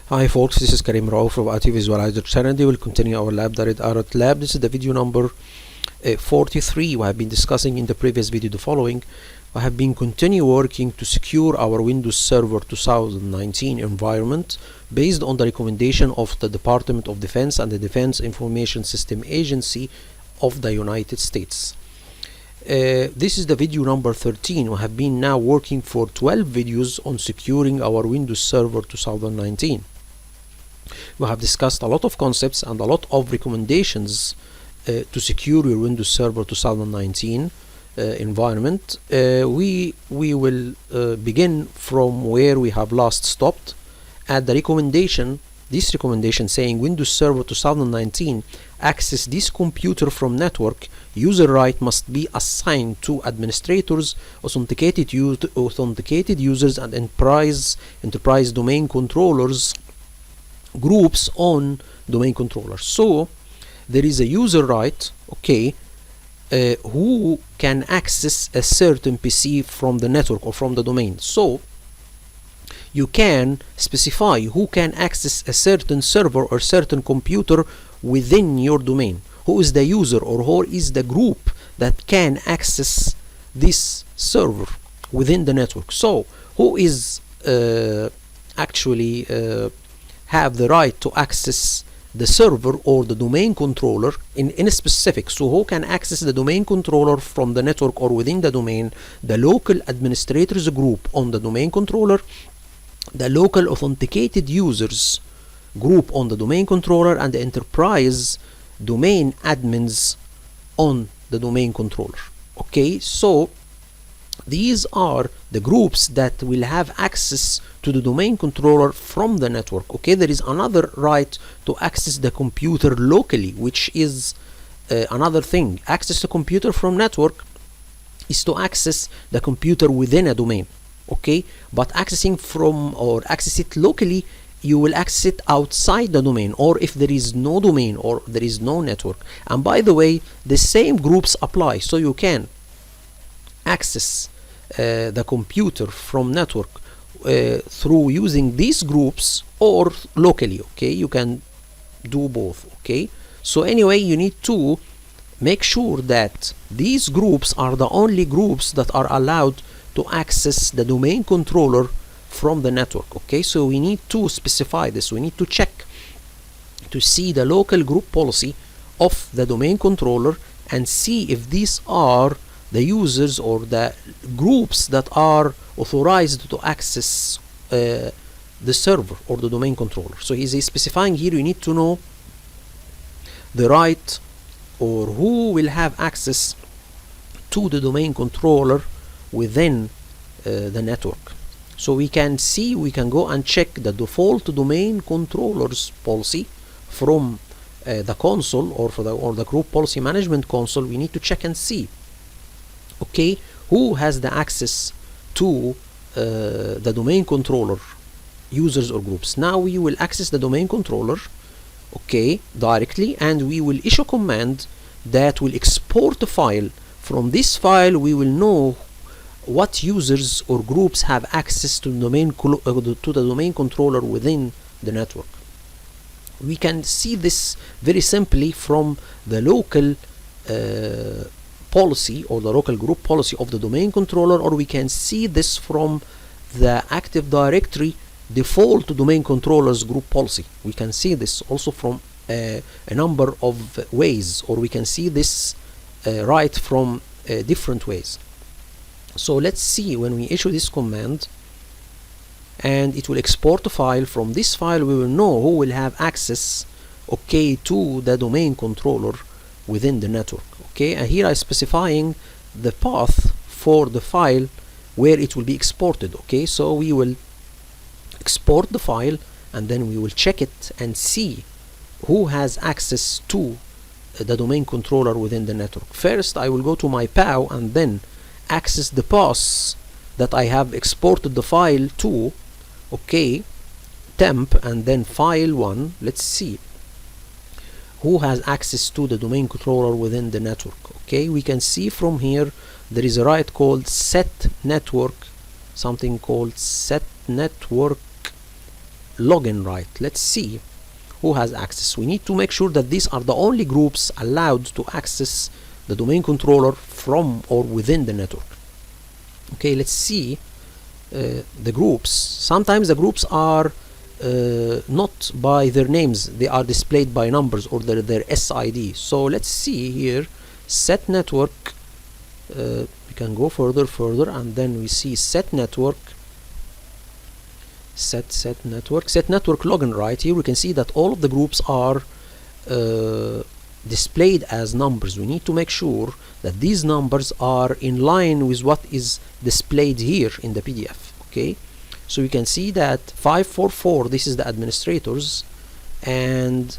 Hi folks, this is Karim Rao from IT Visualizer channel. We will continue our lab, the Red Arrow lab. This is the video number 43. We have been discussing in the previous video the following. We have been continue working to secure our Windows Server 2019 environment based on the recommendation of the Department of Defense and the Defense Information System Agency of the United States. This is the video number 13. We have been now working for 12 videos on securing our Windows Server 2019. We have discussed a lot of concepts and a lot of recommendations to secure your Windows Server 2019 environment. We will begin from where we have last stopped at the recommendation. This recommendation saying Windows Server 2019 access this computer from network. User right must be assigned to administrators, authenticated users, and enterprise domain controllers groups on domain controller. So there is a user right, okay, who can access a certain PC from the network or from the domain. So you can specify who can access a certain server or certain computer within your domain. Who is the user or who is the group that can access this server within the network? So who is actually have the right to access the server or the domain controller in a specific? So who can access the domain controller from the network or within the domain? The local administrators group on the domain controller, the local authenticated users group on the domain controller, and the enterprise domain admins on the domain controller. Okay, so these are the groups that will have access to the domain controller from the network. Okay, there is another right to access the computer locally, which is another thing. Access the computer from network is to access the computer within a domain. Okay, but accessing from or access it locally, you will access it outside the domain, or if there is no domain or there is no network. And by the way, the same groups apply, so you can access the computer from network through using these groups or locally. Okay, you can do both. Okay, so anyway, you need to make sure that these groups are the only groups that are allowed to access the domain controller from the network. Okay, so we need to specify this. We need to check to see the local group policy of the domain controller and see if these are the users or the groups that are authorized to access the server or the domain controller. So is he specifying here? You need to know the right or who will have access to the domain controller within the network. So we can see, we can go and check the default domain controllers policy from the console or the group policy management console. We need to check and see, okay, who has the access to the domain controller users or groups. Now we will access the domain controller, okay, directly, and we will issue a command that will export a file. From this file we will know what users or groups have access to the domain controller within the network. We can see this very simply from the local policy or the local group policy of the domain controller, or we can see this from the Active Directory default domain controllers group policy. We can see this also from a number of ways, or we can see this right from different ways. So let's see, when we issue this command and it will export a file. From this file we will know who will have access, okay, to the domain controller within the network. Okay, and here I'm specifying the path for the file where it will be exported. Okay, so we will export the file and then we will check it and see who has access to the domain controller within the network. First I will go to my POW and then access the path that I have exported the file to. Okay, temp and then file 1. Let's see who has access to the domain controller within the network. Okay, we can see from here there is a right called set network, something called set network login right. Let's see who has access. We need to make sure that these are the only groups allowed to access the domain controller from or within the network. Okay, let's see the groups. Sometimes the groups are not by their names, they are displayed by numbers or their SID. So let's see here, set network. We can go further, and then we see set network. Set network login right. Here we can see that all of the groups are displayed as numbers. We need to make sure that these numbers are in line with what is displayed here in the PDF. Okay, so you can see that 544, this is the administrators, and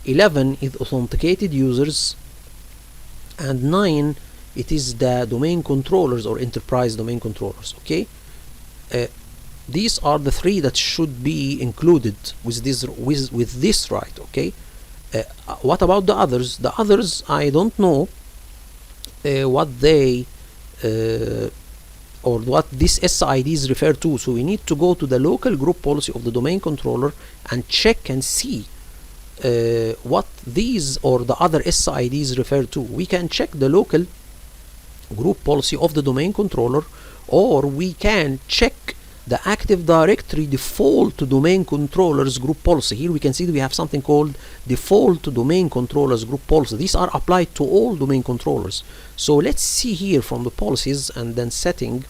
11 is authenticated users, and 9 it is the domain controllers or enterprise domain controllers. Okay, these are the 3 that should be included with this right. Okay, what about the others? The others, I don't know what they or what these SIDs refer to. So we need to go to the local group policy of the domain controller and check and see what these or the other SIDs refer to. We can check the local group policy of the domain controller, or we can check the Active Directory default domain controllers group policy. Here we can see that we have something called default domain controllers group policy. These are applied to all domain controllers. So let's see here from the policies, and then setting,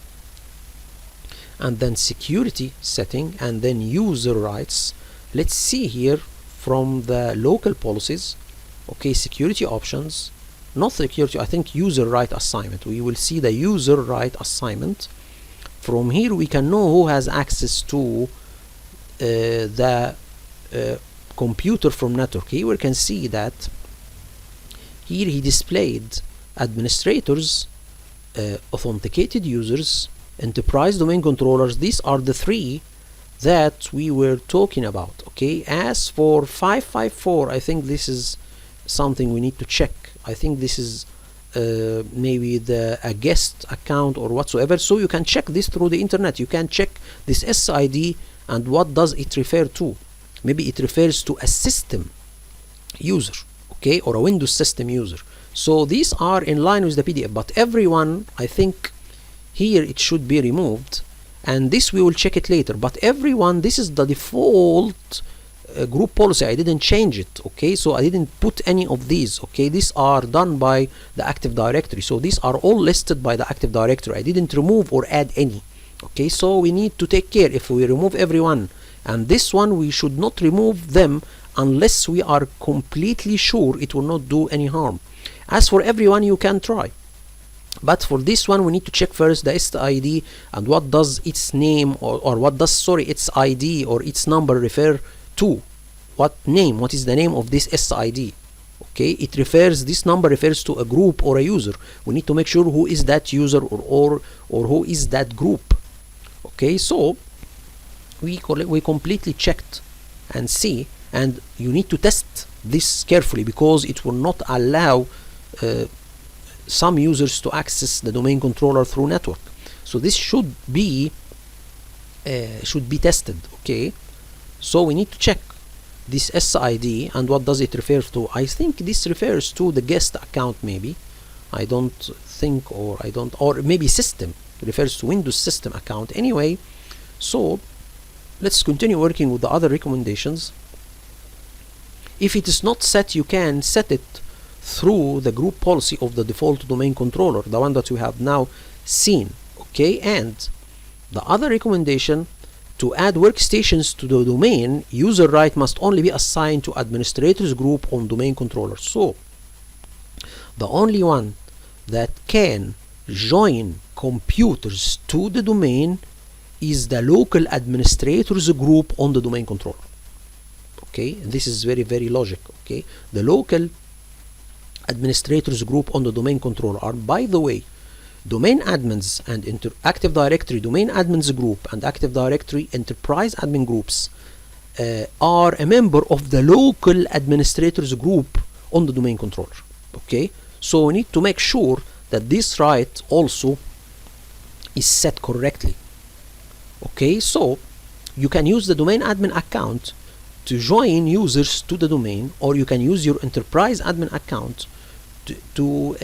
and then security setting, and then user rights. Let's see here from the local policies. Okay, security options, not security, I think user right assignment. We will see the user right assignment. From here we can know who has access to the computer from network. Here we can see that here he displayed administrators, authenticated users, enterprise domain controllers. These are the 3 that we were talking about. Okay, as for 554, I think this is something we need to check. I think this is maybe a guest account or whatsoever. So you can check this through the internet. You can check this SID and what does it refer to. Maybe it refers to a system user, okay, or a Windows system user. So these are in line with the PDF, but everyone, I think here it should be removed, and this we will check it later. But everyone, this is the default group policy. I didn't change it. Okay, so I didn't put any of these. Okay, these are done by the Active Directory, so these are all listed by the Active Directory. I didn't remove or add any. Okay, so we need to take care if we remove everyone, and this one we should not remove them unless we are completely sure it will not do any harm. As for everyone, you can try, but for this one we need to check first the SID and what does its name or what does, sorry, its ID or its number refer to. What is the name of this SID? Okay, it refers, this number refers to a group or a user. We need to make sure who is that user or who is that group. Okay, so we completely checked and see, and you need to test this carefully because it will not allow some users to access the domain controller through network. So this should be tested. Okay, so we need to check this SID and what does it refer to. I think this refers to the guest account, maybe. I don't think, or maybe system, it refers to Windows system account. Anyway, so let's continue working with the other recommendations. If it is not set, you can set it through the group policy of the default domain controller, the one that we have now seen. Okay, and the other recommendation, to add workstations to the domain, user right must only be assigned to administrators group on domain controller. So the only one that can join computers to the domain is the local administrators group on the domain controller. Okay, this is very, very logical. Okay, the local administrators group on the domain controller are, by the way, domain admins and Active Directory domain admins group and Active Directory enterprise admin groups are a member of the local administrators group on the domain controller. Okay, so we need to make sure that this right also is set correctly. Okay, so you can use the domain admin account to join users to the domain, or you can use your enterprise admin account to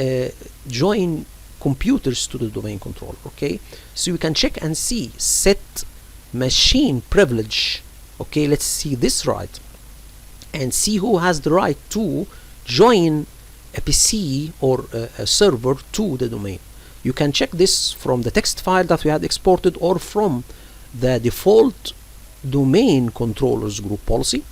join computers to the domain controller. Okay, so you can check and see set machine privilege. Okay, let's see this right and see who has the right to join a PC or a server to the domain. You can check this from the text file that we had exported, or from the default domain controllers group policy,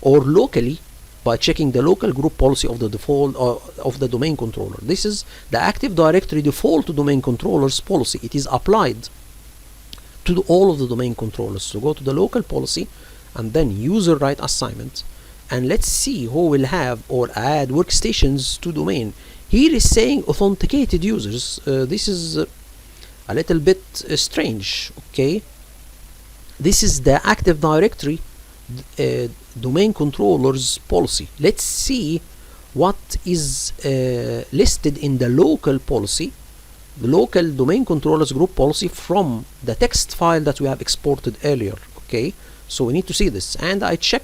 or locally by checking the local group policy of the default of the domain controller. This is the Active Directory default domain controllers policy. It is applied to all of the domain controllers. So go to the local policy and then user right assignment, and let's see who will have or add workstations to domain. Here is saying authenticated users. This is a little bit strange. Okay, this is the Active Directory domain controllers policy. Let's see what is listed in the local policy, the local domain controllers group policy, from the text file that we have exported earlier. Okay, so we need to see this, and I check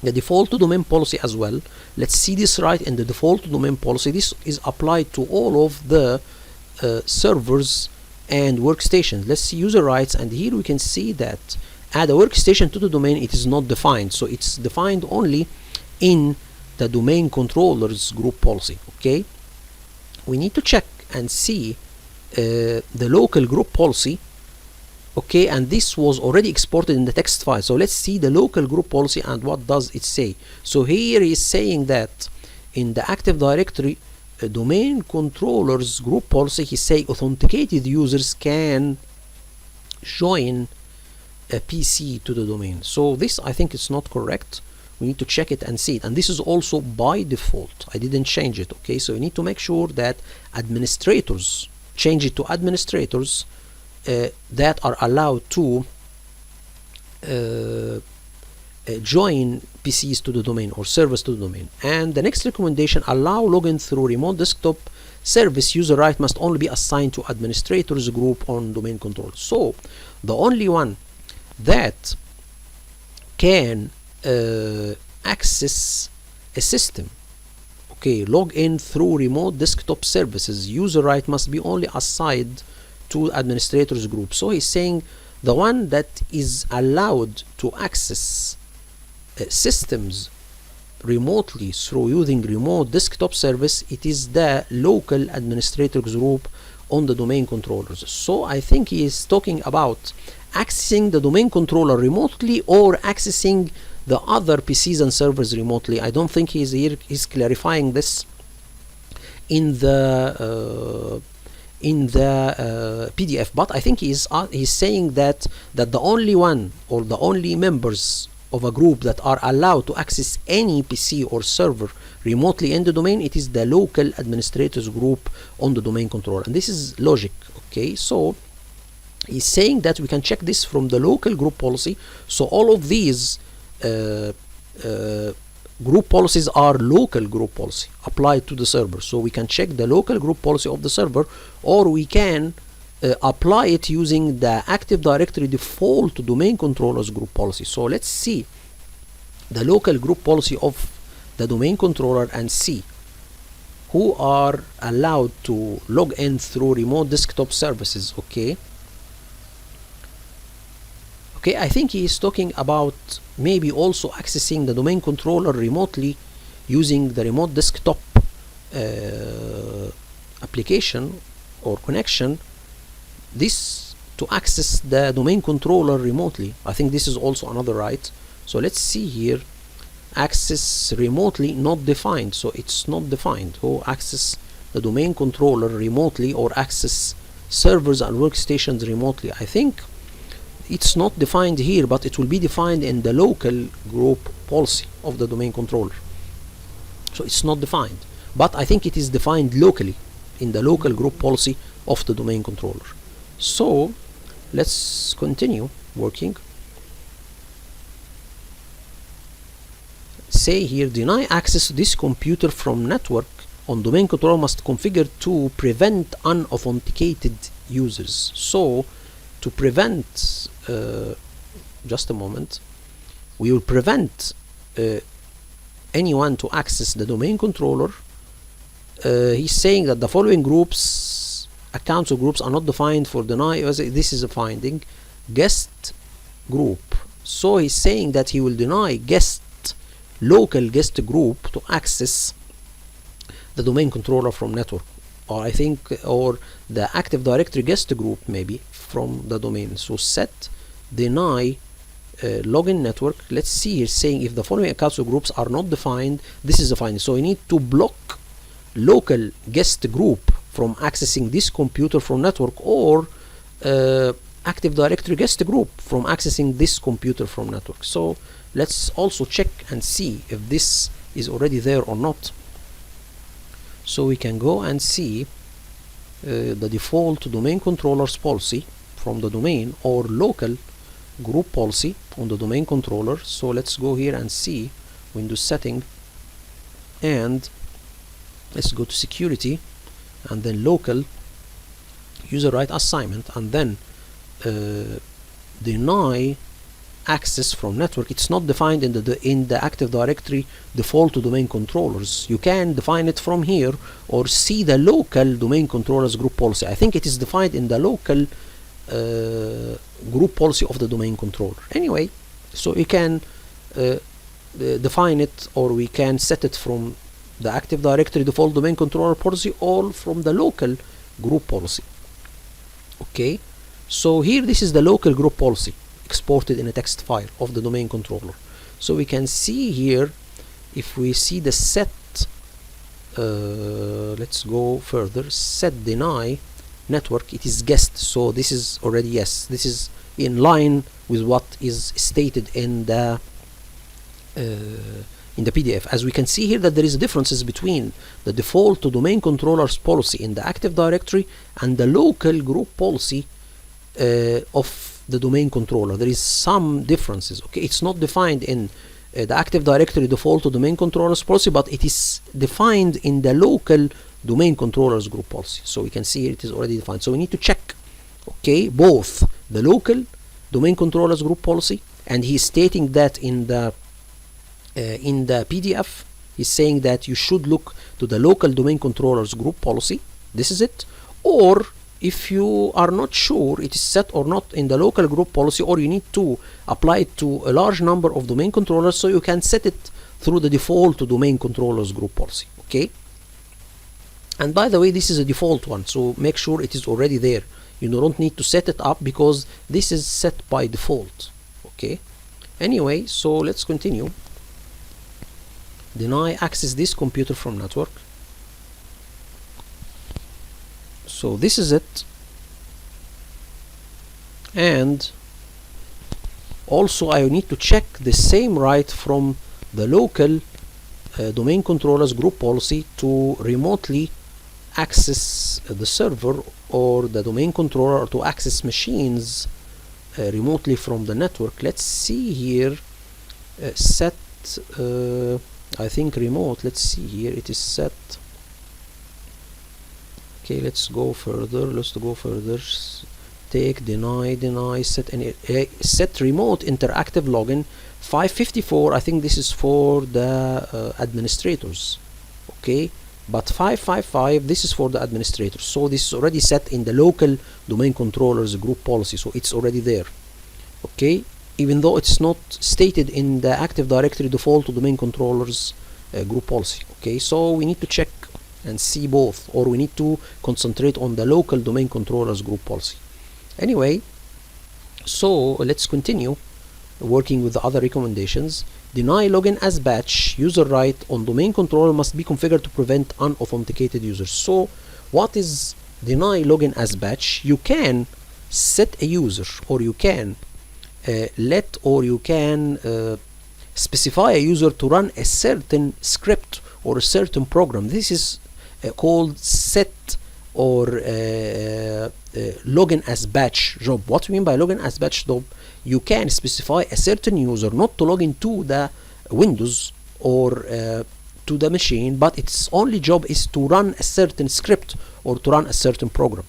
the default domain policy as well. Let's see this right in the default domain policy. This is applied to all of the servers and workstations. Let's see user rights, and here we can see that add a workstation to the domain, it is not defined, so it's defined only in the domain controllers group policy. Okay, we need to check and see the local group policy. Okay, and this was already exported in the text file, so let's see the local group policy and what does it say. So here is saying that in the Active Directory domain controllers group policy, he's saying authenticated users can join a PC to the domain. So this, I think, it's not correct. We need to check it and see it, and this is also by default. I didn't change it. Okay, so you need to make sure that administrators change it to administrators that are allowed to join PCs to the domain or servers to the domain. And the next recommendation, allow login through remote desktop service. User right must only be assigned to administrators group on domain control. So the only one that can access a system, okay, log in through remote desktop services, user right must be only assigned to administrators group. So he's saying the one that is allowed to access systems remotely through using remote desktop service, it is the local administrators group on the domain controllers. So I think he is talking about accessing the domain controller remotely or accessing the other PCs and servers remotely. I don't think he's here is clarifying this in the PDF, but I think he's saying that the only one or the only members of a group that are allowed to access any PC or server remotely in the domain, it is the local administrators group on the domain controller, and this is logic. Okay, so he's saying that we can check this from the local group policy. So all of these group policies are local group policy applied to the server. So we can check the local group policy of the server, or we can apply it using the Active Directory default domain controllers group policy. So let's see the local group policy of the domain controller and see who are allowed to log in through remote desktop services. Okay, I think he is talking about maybe also accessing the domain controller remotely using the remote desktop application or connection, this to access the domain controller remotely. I think this is also another right. So let's see here, access remotely not defined, so it's not defined who access the domain controller remotely or access servers and workstations remotely. I think it's not defined here, but it will be defined in the local group policy of the domain controller. So it's not defined, but I think it is defined locally in the local group policy of the domain controller. So let's continue working. Say here, deny access to this computer from network on domain controller must configure to prevent unauthenticated users. So to prevent just a moment, we will prevent anyone to access the domain controller. He's saying that the following groups, accounts or groups, are not defined for deny. This is a finding. Guest group. So he's saying that he will deny local guest group to access the domain controller from network, or I think, or the Active Directory guest group maybe from the domain. So set deny login network. Let's see, he's saying if the following accounts or groups are not defined, this is the finding. So we need to block local guest group from accessing this computer from network, or Active Directory guest group from accessing this computer from network. So let's also check and see if this is already there or not. So we can go and see the default domain controllers policy from the domain, or local group policy on the domain controller. So let's go here and see Windows setting, and let's go to security, and then local user right assignment, and then deny access from network. It's not defined in the Active Directory default to domain controllers. You can define it from here, or see the local domain controllers group policy. I think it is defined in the local group policy of the domain controller. Anyway, so you can define it, or we can set it from the Active Directory default domain controller policy, or from the local group policy. Okay, so here this is the local group policy exported in a text file of the domain controller. So we can see here, if we see the set, let's go further, set deny network, it is guest. So this is already, yes, this is in line with what is stated in the PDF. As we can see here that there is differences between the default to domain controllers policy in the Active Directory and the local group policy of the domain controller. There is some differences. Okay, it's not defined in the Active Directory default to domain controllers policy, but it is defined in the local domain controllers group policy. So we can see here it is already defined. So we need to check, okay, both the local domain controllers group policy, and he's stating that in the PDF, he's saying that you should look to the local domain controllers group policy. This is it. Or if you are not sure it is set or not in the local group policy, or you need to apply it to a large number of domain controllers, so you can set it through the default to domain controllers group policy. Okay, and by the way, this is a default one, so make sure it is already there. You don't need to set it up, because this is set by default. Okay, anyway, so let's continue. Deny access this computer from network. So this is it. And also I need to check the same right from the local domain controllers group policy to remotely access the server or the domain controller, or to access machines remotely from the network. Let's see here, set I think remote. Let's see here, it is set. Okay, let's go further. Take deny set, and set remote interactive login 554. I think this is for the administrators. Okay, but 555, this is for the administrators. So this is already set in the local domain controllers group policy, so it's already there. Okay, even though it's not stated in the Active Directory default to domain controllers group policy. Okay, so we need to check and see both, or we need to concentrate on the local domain controllers group policy. Anyway, so let's continue working with the other recommendations. Deny login as batch. User right on domain controller must be configured to prevent unauthenticated users. So what is deny login as batch? You can set a user, or you can specify a user to run a certain script or a certain program. This is called set or login as batch job. What we mean by login as batch job? You can specify a certain user not to log into the Windows or to the machine, but its only job is to run a certain script or to run a certain program.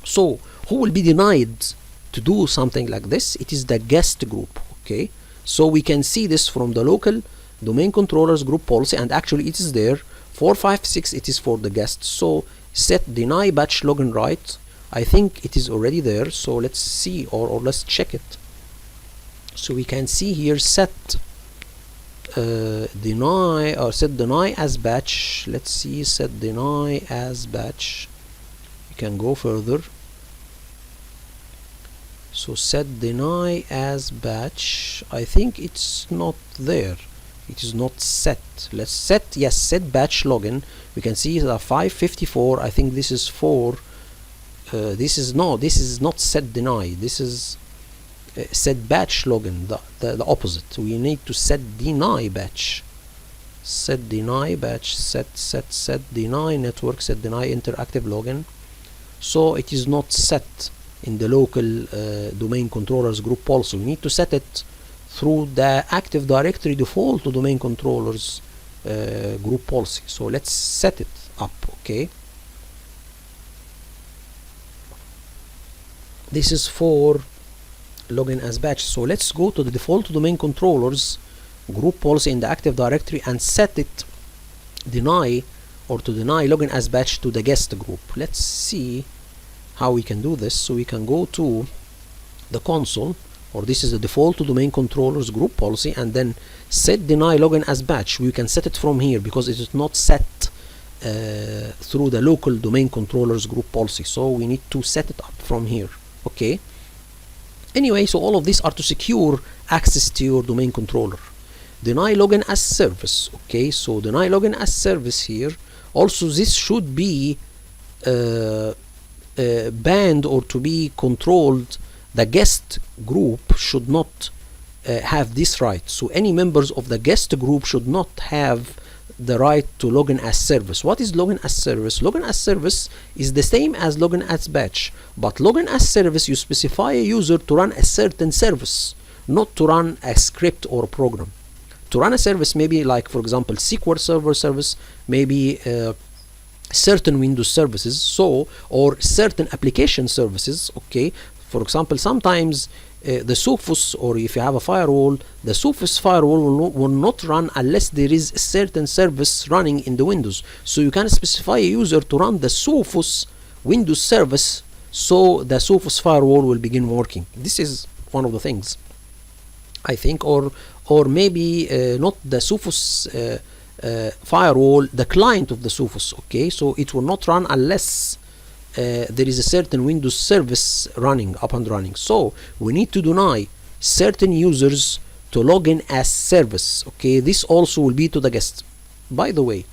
So who will be denied to do something like this? It is the guest group. Okay, so we can see this from the local domain controllers group policy, and actually it is there. 456, it is for the guests. So set deny batch login right, I think it is already there. So let's see, or let's check it. So we can see here set deny, or set deny as batch. Let's see, set deny as batch. We can go further. So set deny as batch, I think it's not there. It is not set. Let's set, yes, set batch login. We can see the 554. I think this is for this is not set deny. This is set batch login, the opposite. We need to set deny batch. Set deny batch, set deny network, set deny interactive login. So it is not set in the local domain controllers group policy. We need to set it through the Active Directory default to domain controllers group policy. So let's set it up. Okay, this is for login as batch. So let's go to the default domain controllers group policy in the Active Directory and set it deny, or to deny login as batch to the guest group. Let's see how we can do this. So we can go to the console, or this is the default domain controllers group policy, and then set deny login as batch. We can set it from here because it is not set through the local domain controllers group policy. So we need to set it up from here. Okay, anyway, so all of these are to secure access to your domain controller. Deny login as service. Okay, so deny login as service here. Also, this should be banned or to be controlled. The guest group should not have this right. So any members of the guest group should not have the right to login as service. What is login as service? Login as service is the same as login as batch, but login as service, you specify a user to run a certain service, not to run a script or a program. To run a service, maybe like, for example, SQL Server service, maybe certain Windows services, so, or certain application services. Okay, for example, sometimes the Sophos, or if you have a firewall, the Sophos firewall will not run unless there is a certain service running in the Windows. So you can specify a user to run the Sophos Windows service, so the Sophos firewall will begin working. This is one of the things, I think, or maybe not the Sophos firewall, the client of the Sophos. Okay, so it will not run unless there is a certain Windows service running, up and running. So we need to deny certain users to login as service. Okay, this also will be to the guest. By the way,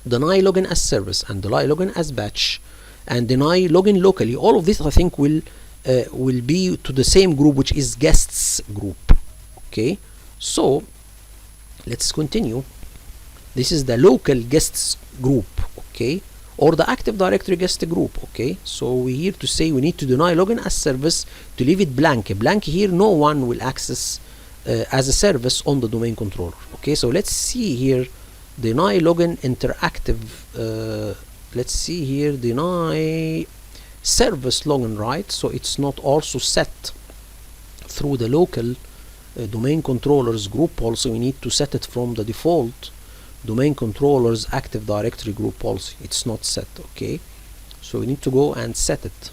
deny login as service and deny login as batch and deny login locally, all of this I think will be to the same group, which is guests group. Okay, so let's continue. This is the local guests group. Okay, or the Active Directory guest group. Okay, so we're here to say we need to deny login as service, to leave it blank. Blank here, no one will access as a service on the domain controller. Okay, so let's see here, deny login interactive. Let's see here, deny service login right. So it's not also set through the local domain controllers group policy. We need to set it from the default domain controllers Active Directory group policy. It's not set. Okay, so we need to go and set it.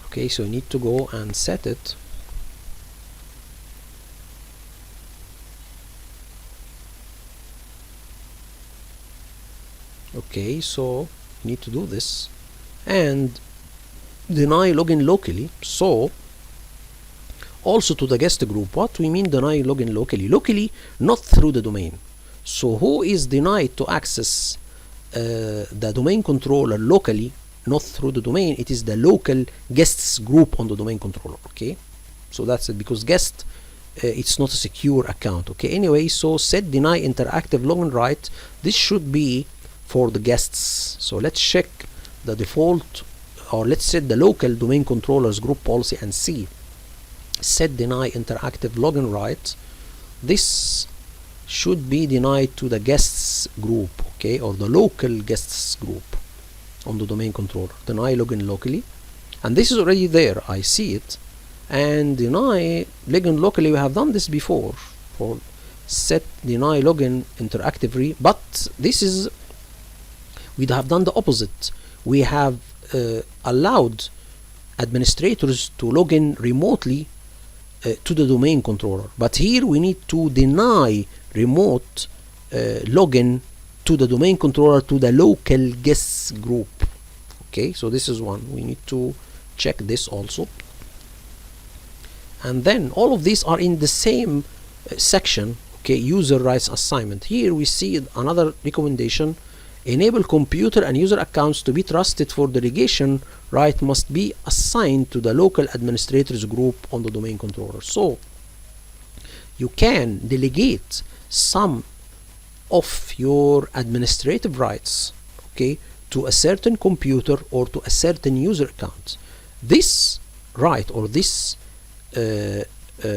Okay, so we need to go and set it. Okay, so we need to do this and deny login locally. So also to the guest group. What we mean deny login locally? Locally, not through the domain. So who is denied to access the domain controller locally, not through the domain? It is the local guests group on the domain controller. Okay, so that's it, because guest it's not a secure account. Okay, anyway, so set deny interactive login right. This should be for the guests. So let's check the default, or let's set the local domain controllers group policy and see. Set deny interactive login right. This should be denied to the guests group. Okay, or the local guests group on the domain controller. Deny login locally, and this is already there. I see it. and deny login locally. We have done this before for set deny login interactively, but this is, we have done the opposite. We have allowed administrators to log in remotely to the domain controller, but here we need to deny remote login to the domain controller to the local guest group. Okay, so this is one, we need to check this also. And then all of these are in the same section. Okay, user rights assignment. Here we see another recommendation: enable computer and user accounts to be trusted for delegation right must be assigned to the local administrators group on the domain controller. So you can delegate some of your administrative rights, okay, to a certain computer or to a certain user account. This right or this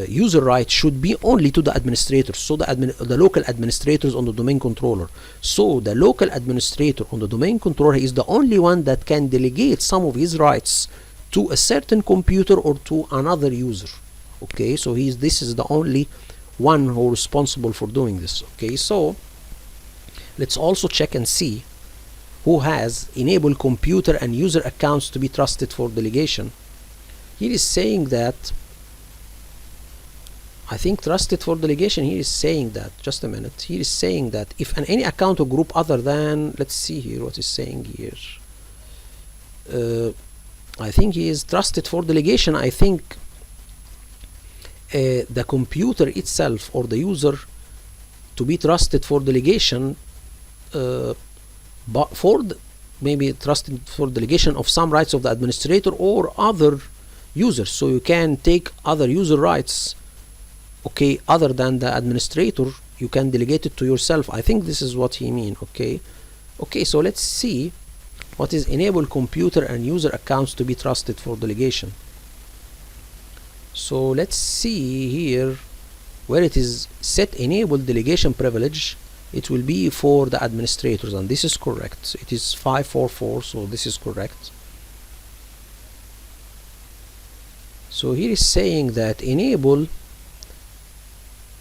user right should be only to the administrators, so the local administrators on the domain controller. So the local administrator on the domain controller is the only one that can delegate some of his rights to a certain computer or to another user. Okay, so this is the only one who is responsible for doing this. Okay, so let's also check and see who has enabled computer and user accounts to be trusted for delegation. Here is saying that, I think trusted for delegation, here is saying that, just a minute, here is saying that if any account or group other than, let's see here what is saying here. I think he is trusted for delegation. I think the computer itself or the user to be trusted for delegation, but maybe trusted for delegation of some rights of the administrator or other users. So you can take other user rights, okay, other than the administrator, you can delegate it to yourself. I think this is what he mean. Okay, so let's see what is enable computer and user accounts to be trusted for delegation. So let's see here where it is set enable delegation privilege. It will be for the administrators, and this is correct. It is 544, so this is correct. So here is saying that enable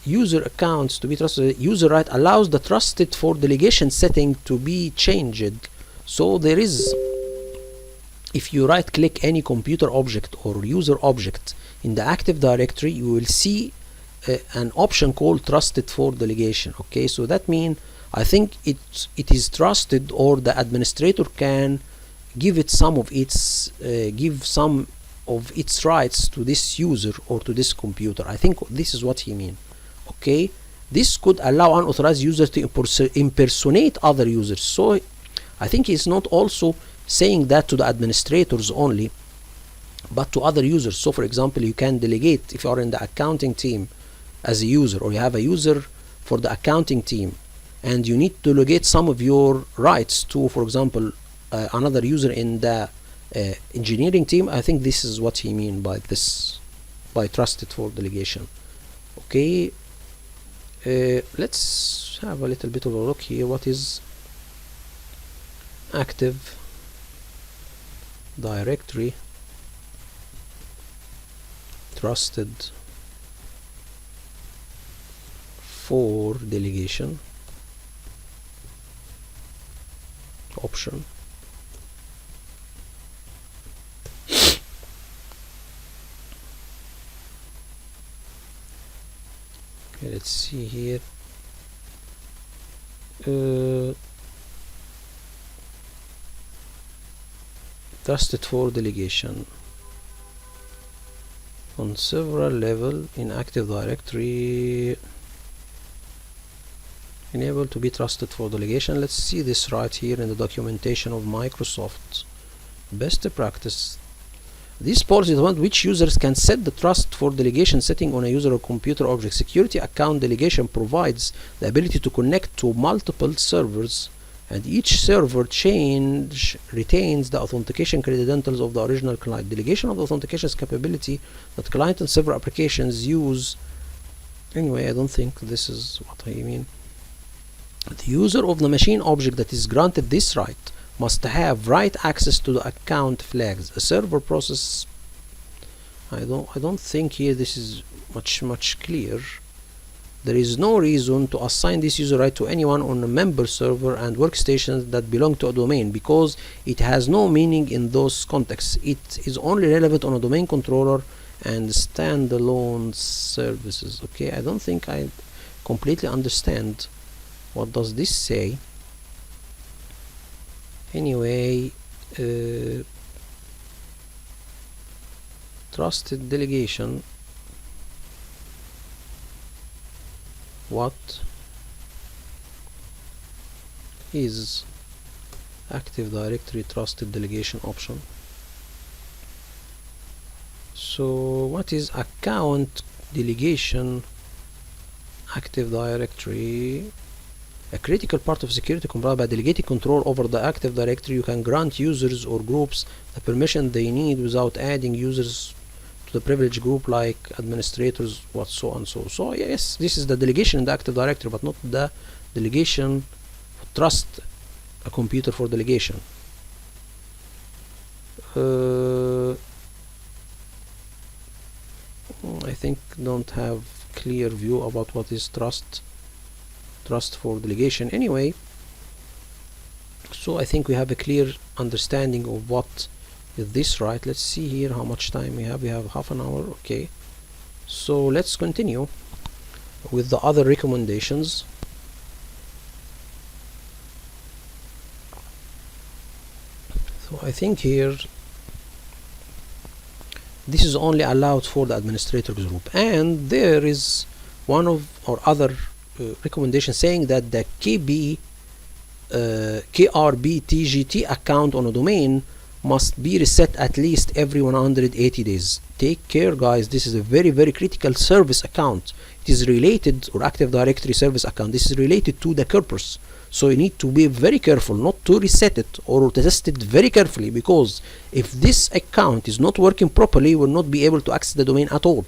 user accounts to be trusted. User right allows the trusted for delegation setting to be changed. So there is, if you right click any computer object or user object in the Active Directory, you will see an option called trusted for delegation. Okay, so that means I think it is trusted, or the administrator can give it some of its rights to this user or to this computer. I think this is what he means. Okay, this could allow unauthorized users to impersonate other users. So I think he's not also saying that to the administrators only, but to other users. So for example, you can delegate, if you are in the accounting team as a user, or you have a user for the accounting team, and you need to delegate some of your rights to, for example, another user in the engineering team. I think this is what he means by this, by trusted for delegation. Okay, let's have a little bit of a look here. What is Active Directory trusted for delegation option? Okay, let's see here. Trusted for delegation on several levels in Active Directory, enable to be trusted for delegation. Let's see this right here in the documentation of Microsoft best practice. This policy is the one which users can set the trust for delegation setting on a user or computer object. Security account delegation provides the ability to connect to multiple servers, and each server change retains the authentication credentials of the original client. Delegation of the authentication is capability that client and server applications use. Anyway, I don't think this is what I mean. The user of the machine object that is granted this right must have write access to the account flags. A server process, I don't think here this is much clear. There is no reason to assign this user right to anyone on a member server and workstations that belong to a domain, because it has no meaning in those contexts. It is only relevant on a domain controller and standalone services. Okay, I don't think I completely understand what does this say. Anyway, trusted delegation. What is Active Directory trusted delegation option? So what is account delegation Active Directory? A critical part of security controlled by delegating control over the Active Directory. You can grant users or groups the permission they need without adding users to the privilege group, like administrators, what so and so. So yes, this is the delegation in the Active Directory, but not the delegation. Trust a computer for delegation. I think don't have clear view about what is trust for delegation. Anyway, so I think we have a clear understanding of what is this, right? Let's see here how much time we have. We have half an hour. Okay, so let's continue with the other recommendations. So I think here this is only allowed for the administrator group, and there is one of or other recommendation saying that the KBKRBT account on a domain must be reset at least every 180 days. Take care, guys, this is a very critical service account. It is related, or Active Directory service account, this is related to the purpose. So you need to be very careful not to reset it or to test it very carefully, because if this account is not working properly, you will not be able to access the domain at all.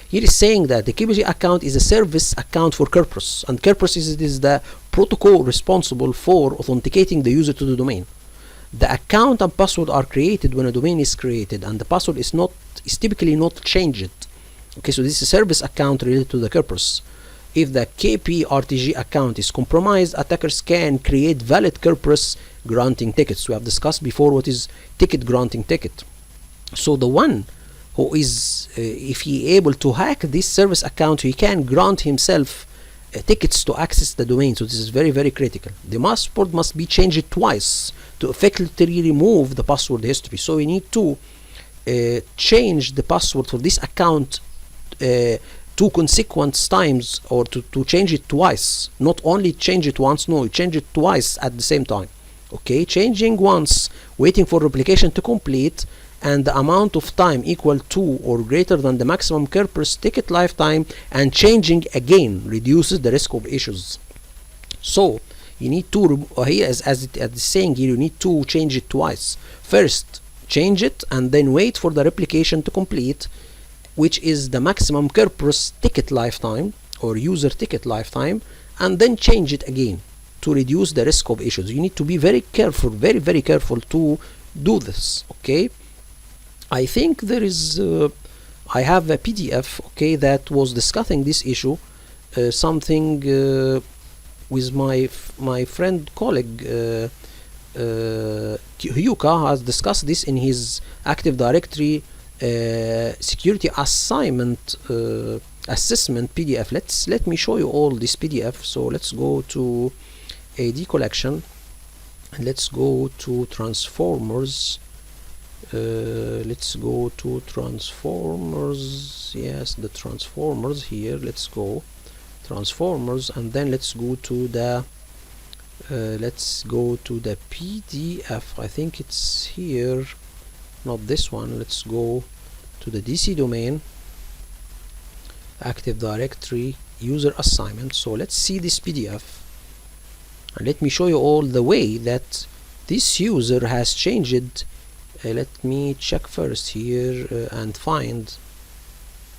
Here is saying that the KBG account is a service account for Kerberos, and Kerberos is the protocol responsible for authenticating the user to the domain. The account and password are created when a domain is created, and the password is typically not changed. Okay, so this is a service account related to the Kerberos. If the KPRTG account is compromised, attackers can create valid Kerberos granting tickets. We have discussed before what is ticket granting ticket. So the one who is, if he able to hack this service account, he can grant himself tickets to access the domain. So this is very critical. The password must be changed twice to effectively remove the password history. So we need to change the password for this account two consequent times, or to change it twice. Not only change it once, no, change it twice at the same time. Okay, changing once, waiting for replication to complete, and the amount of time equal to or greater than the maximum Kerberos ticket lifetime, and changing again reduces the risk of issues. So you need to, here as it's saying here, you need to change it twice. First change it and then wait for the replication to complete, which is the maximum Kerberos ticket lifetime or user ticket lifetime, and then change it again to reduce the risk of issues. You need to be very careful, very careful to do this. Okay, I think there is I have a PDF, okay, that was discussing this issue, something with my friend colleague Hyuka has discussed this in his Active Directory security assignment assessment PDF. Let me show you all this PDF. So let's go to AD collection and let's go to transformers. Let's go to transformers. Yes, the transformers here. Let's go transformers, and then let's go to the PDF. I think it's here, not this one. Let's go to the DC domain, Active Directory user assignment. So let's see this PDF, and let me show you all the way that this user has changed. Let me check first here and find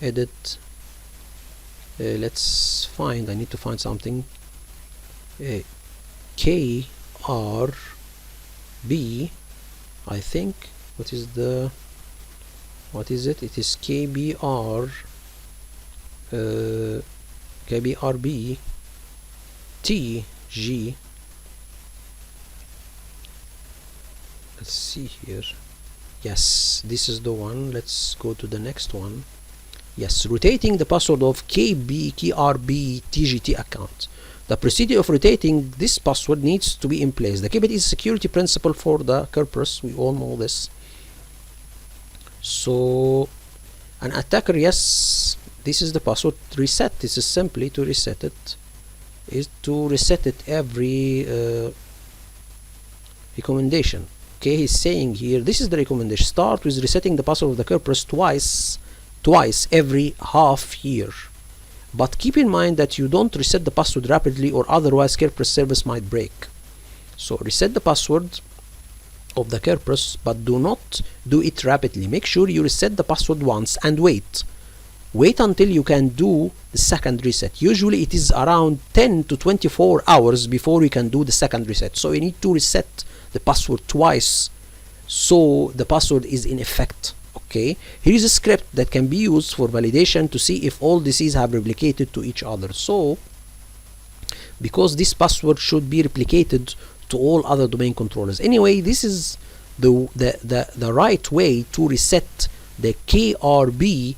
edit. Let's find, I need to find something. KRB, I think. What is the what is it? It is KBRB TG. Let's see here. Yes, this is the one. Let's go to the next one. Yes, rotating the password of KBKRBT TGT account. The procedure of rotating this password needs to be in place. The KBT is a security principle for the Kerberos. We all know this. So an attacker, yes, this is the password. Reset. This is simply to reset it. Is to reset it every recommendation. Okay, he's saying here, this is the recommendation. Start with resetting the password of the Kerberos twice every half year. But keep in mind that you don't reset the password rapidly, or otherwise Kerberos service might break. So reset the password of the Kerberos, but do not do it rapidly. Make sure you reset the password once and wait until you can do the second reset. Usually it is around 10 to 24 hours before you can do the second reset. So you need to reset the password twice so the password is in effect. Okay, here is a script that can be used for validation to see if all DCs have replicated to each other. So because this password should be replicated to all other domain controllers. Anyway, this is the right way to reset the KRB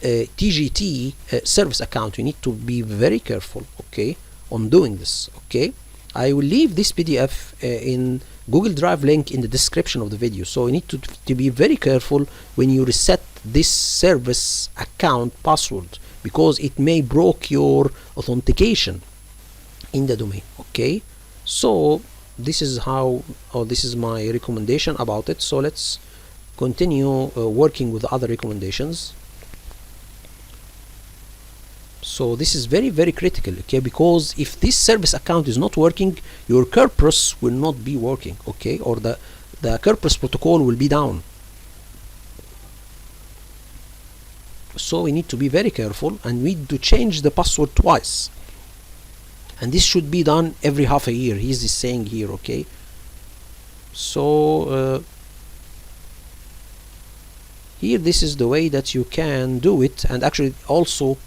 TGT service account. You need to be very careful, okay, on doing this. Okay, I will leave this PDF in Google Drive link in the description of the video. So you need to be very careful when you reset this service account password, because it may break your authentication in the domain. Okay, so this is how, or this is my recommendation about it. So let's continue working with other recommendations. So this is very, very critical, okay, because if this service account is not working, your Kerberos will not be working, okay, or the Kerberos protocol will be down. So we need to be very careful, and we need to change the password twice, and this should be done every half a year. He's saying here, okay. So here, this is the way that you can do it, and actually also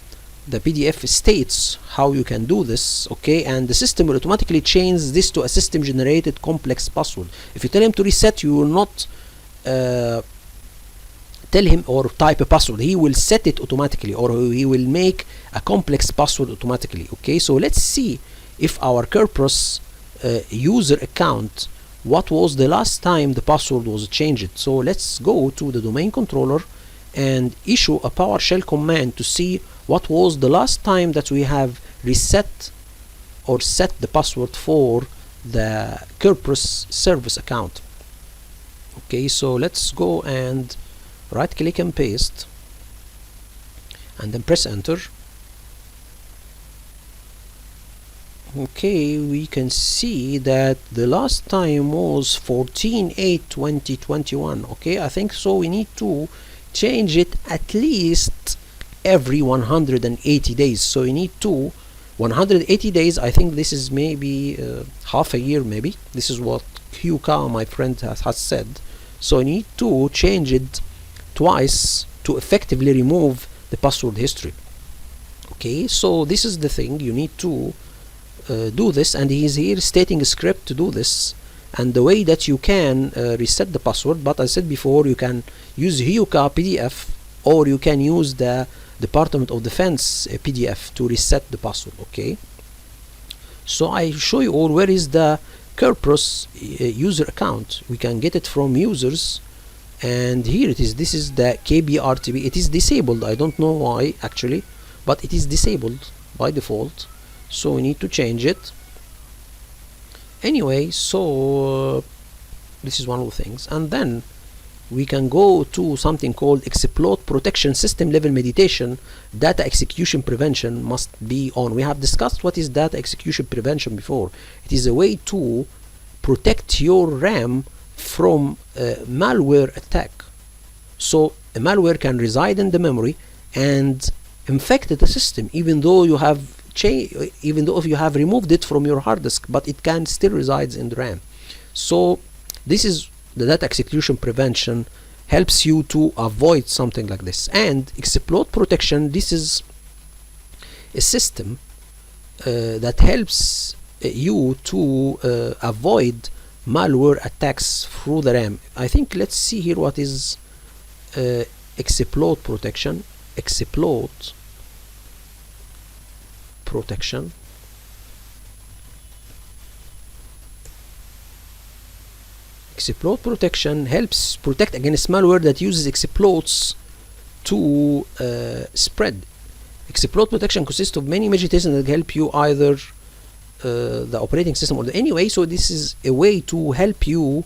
the PDF states how you can do this, okay, and the system will automatically change this to a system generated complex password. If you tell him to reset, you will not tell him or type a password. He will set it automatically, or he will make a complex password automatically. Okay, so let's see if our Kerberos user account, what was the last time the password was changed. So let's go to the domain controller and issue a PowerShell command to see what was the last time that we have reset or set the password for the Kerberos service account. Okay, so let's go and right click and paste, and then press enter. Okay, we can see that the last time was 14/8/2021. okay, I think so we need to change it at least every 180 days. So you need to 180 days. I think this is maybe half a year, maybe. This is what QK, my friend, has said. So you need to change it twice to effectively remove the password history. Okay, so this is the thing. You need to do this, and he is here stating a script to do this, and the way that you can reset the password. But I said before, you can use HYUKA PDF, or you can use the Department of Defense PDF to reset the password. Okay, so I show you all where is the Kerberos user account. We can get it from users, and here it is. This is the KBRTB. It is disabled. I don't know why actually, but it is disabled by default, so we need to change it. Anyway, so this is one of the things, and then we can go to something called exploit protection system level meditation. Data execution prevention must be on. We have discussed what is data execution prevention before. It is a way to protect your RAM from malware attack. So a malware can reside in the memory and infect the system, even though you have if you have removed it from your hard disk, but it can still resides in the RAM. So this is the data execution prevention helps you to avoid something like this. And exploit protection, this is a system that helps you to avoid malware attacks through the RAM. I think let's see here what is exploit protection. Exploit protection. Exploit protection helps protect against malware that uses exploits to spread. Exploit protection consists of many meditations that help you either the operating system or anyway. So this is a way to help you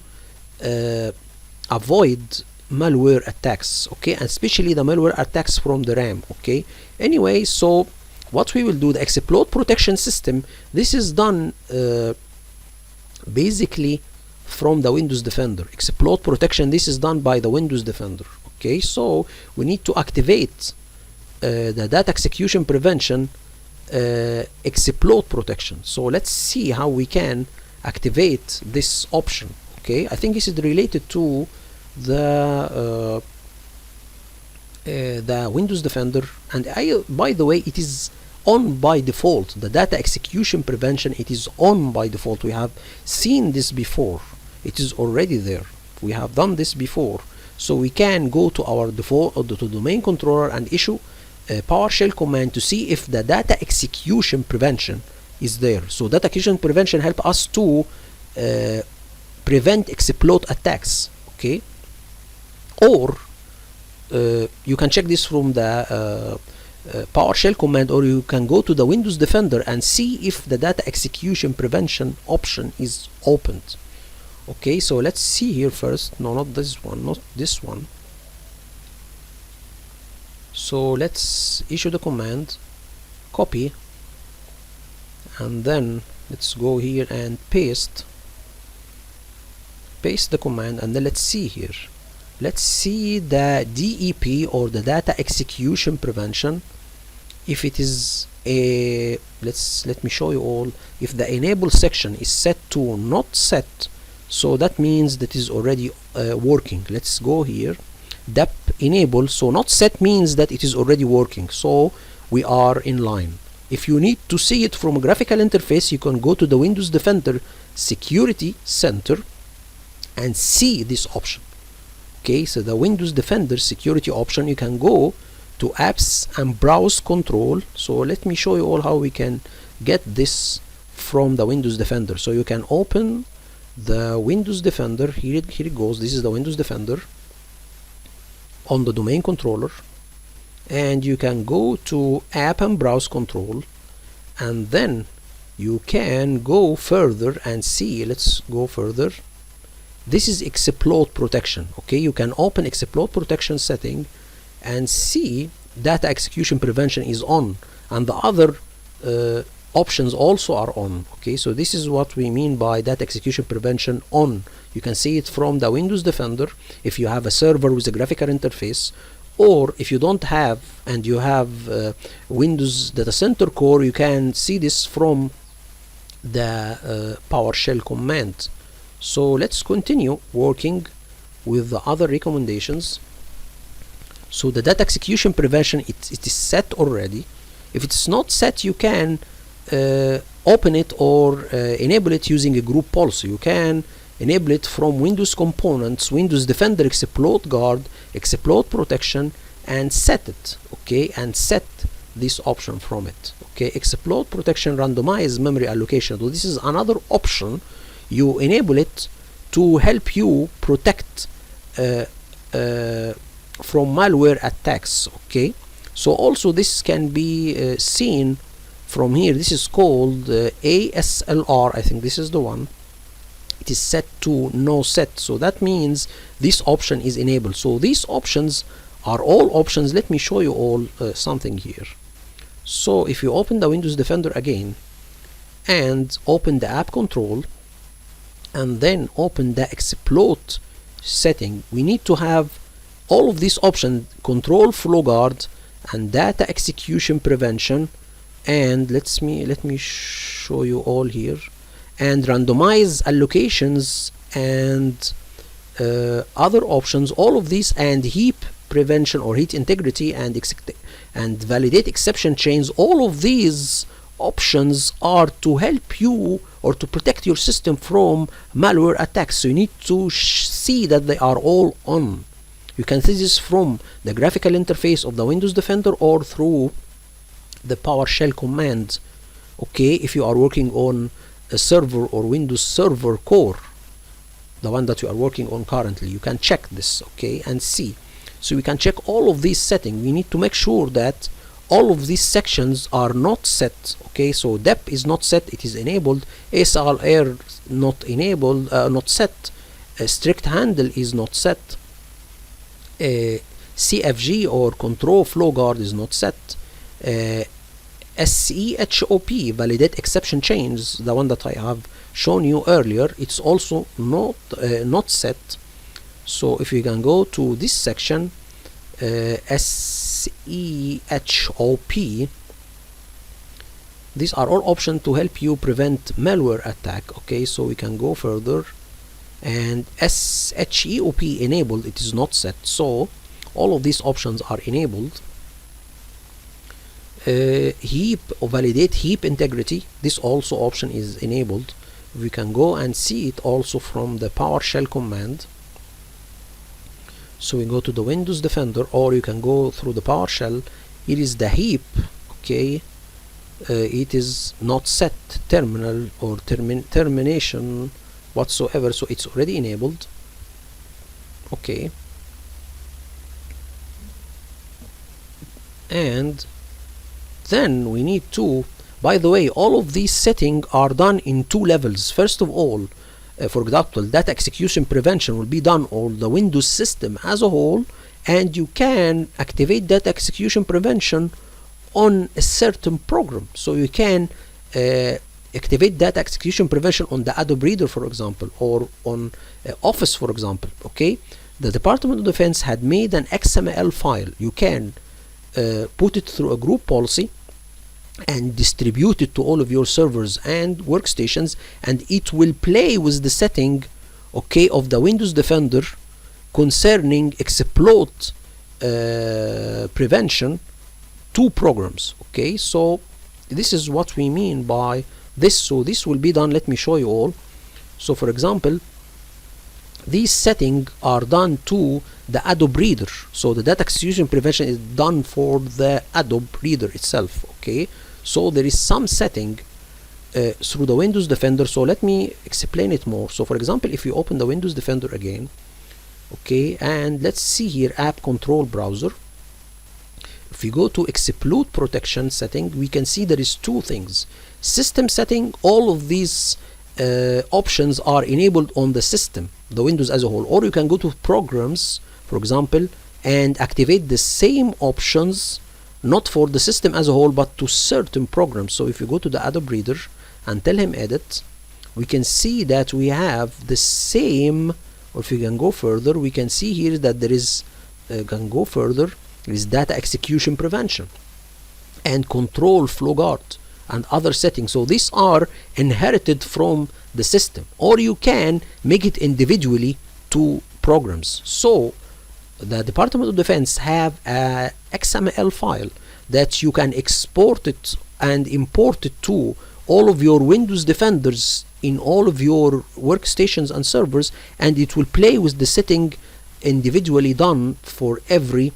avoid malware attacks, okay, and especially the malware attacks from the RAM, okay. Anyway, so what we will do, the exploit protection system, this is done basically from the Windows Defender. Exploit protection, this is done by the Windows Defender, okay. So we need to activate the data execution prevention exploit protection. So let's see how we can activate this option, okay. I think this is related to the Windows Defender, and by the way, it is on by default. The data execution prevention, it is on by default. We have seen this before. It is already there. We have done this before. So we can go to our default or to domain controller and issue a PowerShell command to see if the data execution prevention is there. So data execution prevention help us to prevent exploit attacks, okay. Or you can check this from the PowerShell command, or you can go to the Windows Defender and see if the data execution prevention option is opened, okay. So let's see here first. No, not this one, not this one. So let's issue the command, copy, and then let's go here and paste the command, and then let's see here. Let's see the DEP, or the data execution prevention, if it is a, let me show you all. If the enable section is set to not set, so that means that is already working. Let's go here, DEP enable. So not set means that it is already working, so we are in line. If you need to see it from a graphical interface, you can go to the Windows Defender Security Center and see this option, okay. So the Windows Defender security option, you can go to apps and browse control. So let me show you all how we can get this from the Windows Defender. So you can open the Windows Defender. Here it goes. This is the Windows Defender on the domain controller, and you can go to app and browse control, and then you can go further and see. Let's go further. This is exploit protection, okay. You can open exploit protection setting and see data execution prevention is on, and the other options also are on, okay. So this is what we mean by data execution prevention on. You can see it from the Windows Defender if you have a server with a graphical interface, or if you don't have and you have Windows Data Center Core, you can see this from the PowerShell command. So let's continue working with the other recommendations. So the data execution prevention, it is set already. If it's not set, you can open it or enable it using a group policy. You can enable it from Windows Components, Windows Defender Exploit Guard, Exploit Protection, and set it, okay, and set this option from it, okay. Exploit Protection randomize memory allocation. So this is another option. You enable it to help you protect from malware attacks, okay. So also this can be seen from here. This is called ASLR. I think this is the one. It is set to no set, so that means this option is enabled. So these options are all options. Let me show you all something here. So if you open the Windows Defender again and open the app control and then open the exploit setting, we need to have all of these options: control flow guard and data execution prevention, and let me show you all here, and randomize allocations and other options, all of these, and heap prevention or heat integrity and validate exception chains, all of these options are to help you or to protect your system from malware attacks. So you need to see that they are all on. You can see this from the graphical interface of the Windows Defender or through the PowerShell command. Okay, if you are working on a server or Windows Server Core, the one that you are working on currently, you can check this, okay, and see. So we can check all of these settings. We need to make sure that all of these sections are not set. Okay, so DEP is not set, it is enabled. SLR not enabled, not set. Strict handle is not set. CFG or control flow guard is not set. SEHOP, validate exception chains, the one that I have shown you earlier, it's also not set. So if you can go to this section, SEHOP, these are all options to help you prevent malware attack. Okay, so we can go further, and SHEOP enabled, it is not set. So all of these options are enabled. Heap or validate heap integrity, this also option is enabled. We can go and see it also from the PowerShell command. So we go to the Windows Defender, or you can go through the PowerShell. It is the heap. Okay, it is not set terminal or termination whatsoever, so it's already enabled. Okay, and then we need to, by the way, all of these settings are done in two levels. First of all, for example, data execution prevention will be done on the Windows system as a whole, and you can activate data execution prevention on a certain program. So you can activate data execution prevention on the Adobe Reader, for example, or on Office, for example. Okay, the Department of Defense had made an XML file. You can put it through a group policy and distribute it to all of your servers and workstations, and it will play with the setting, okay, of the Windows Defender concerning exploit prevention to programs. Okay, so this is what we mean by this. So this will be done, let me show you all. So for example, these settings are done to the Adobe Reader. So the data execution prevention is done for the Adobe Reader itself. Okay, so there is some setting through the Windows Defender. So let me explain it more. So for example, if you open the Windows Defender again, okay, and let's see here, app control browser. If we go to exploit protection setting, we can see there is two things. System setting, all of these options are enabled on the system, the Windows as a whole, or you can go to programs, for example, and activate the same options, not for the system as a whole, but to certain programs. So if you go to the Adobe Reader and tell him edit, we can see that we have the same, or if you can go further, we can see here that there is, can go further, there is data execution prevention and control flow guard and other settings. So these are inherited from the system, or you can make it individually to programs. So the Department of Defense have a XML file that you can export it and import it to all of your Windows Defenders in all of your workstations and servers, and it will play with the setting individually done for every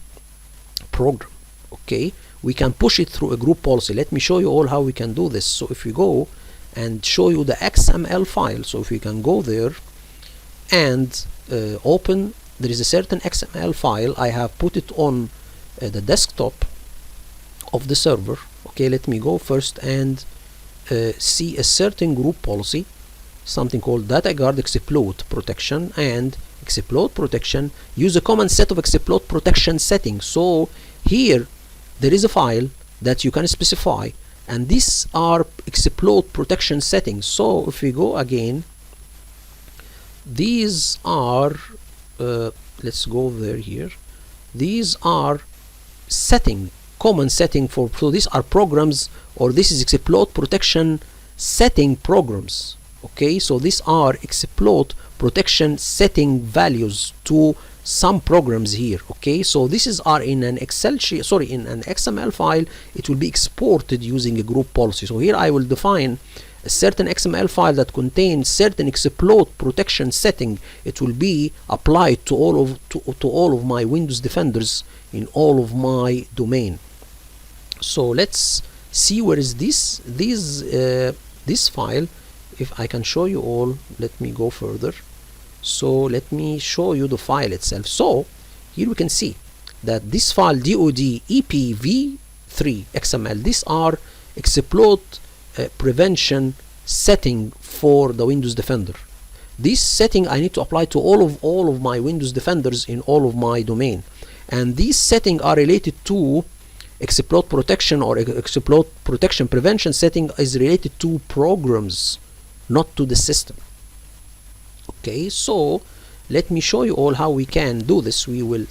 program. Okay, we can push it through a group policy. Let me show you all how we can do this. So if we go and show you the XML file, so if we can go there and open, there is a certain XML file. I have put it on the desktop of the server. Okay, let me go first and see a certain group policy, something called data guard exploit protection, and exploit protection use a common set of exploit protection settings. So here there is a file that you can specify, and these are exploit protection settings. So if we go again, these are let's go there here, these are setting, common setting for, so these are programs, or this is exploit protection setting programs. Okay, so these are exploit protection setting values to some programs here. Okay, so this is are in an Excel sheet, sorry, in an XML file. It will be exported using a group policy. So here I will define a certain XML file that contains certain exploit protection setting. It will be applied to all of my Windows defenders in all of my domain. So let's see where is this file. If I can show you all, let me go further. So let me show you the file itself. So here we can see that this file DOD EPv3 XML, these are exploit prevention setting for the Windows Defender. This setting I need to apply to all of my Windows Defenders in all of my domain, and these settings are related to exploit protection, or exploit protection prevention setting is related to programs, not to the system. Okay, so let me show you all how we can do this. We will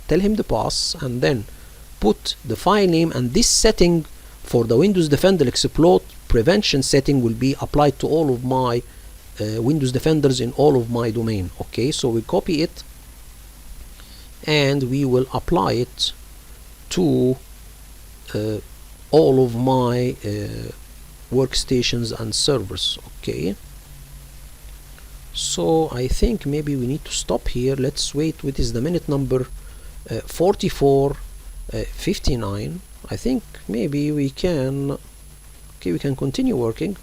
tell him the pass and then put the file name, and this setting for the Windows Defender exploit prevention setting will be applied to all of my Windows Defenders in all of my domain. Okay, so we copy it and we will apply it to all of my workstations and servers. Okay, so I think maybe we need to stop here. Let's wait. What is the minute number? 44:59. I think maybe we can, okay, we can continue working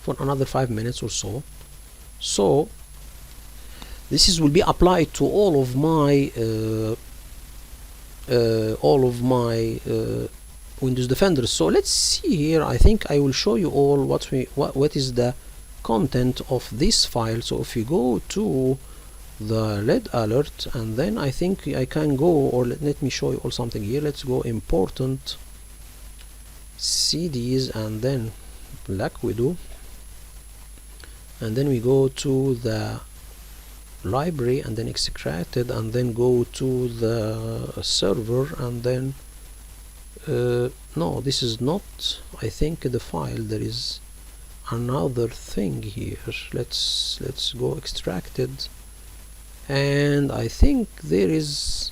for another 5 minutes or so. So this will be applied to all of my Windows Defenders. So let's see here. I think I will show you all what is the content of this file. So if you go to the red alert, and then I think I can go, or let me show you all something here. Let's go important CDs and then Black Widow, and then we go to the library and then extracted, and then go to the server, and then no, this is not, I think, the file. There is another thing here. Let's go extracted, and I think there is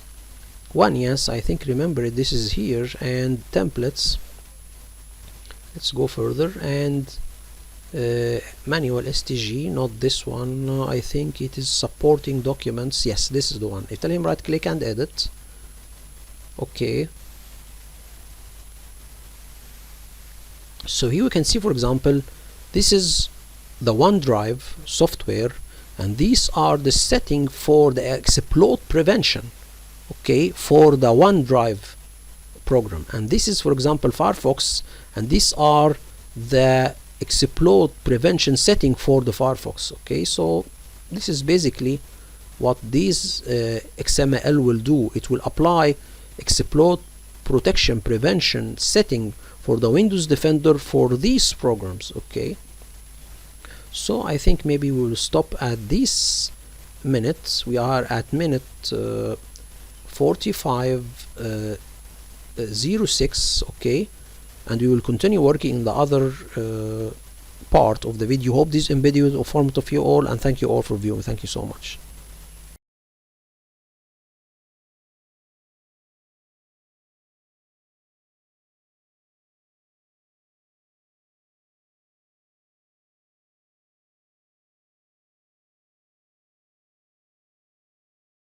one. Yes, I think, remember it, this is here, and templates. Let's go further, and manual STG, not this one. I think it is supporting documents. Yes, this is the one. If tell him right click and edit. Okay, so here we can see, for example, this is the OneDrive software, and these are the setting for the exploit prevention, okay, for the OneDrive program. And this is, for example, Firefox, and these are the exploit prevention setting for the Firefox. Okay, so this is basically what this XML will do. It will apply exploit protection prevention setting for the Windows Defender for these programs. Okay, so I think maybe we will stop at this minute. We are at minute 45:06. Okay, and we will continue working in the other part of the video. Hope this video is informative for you all, and thank you all for viewing. Thank you so much.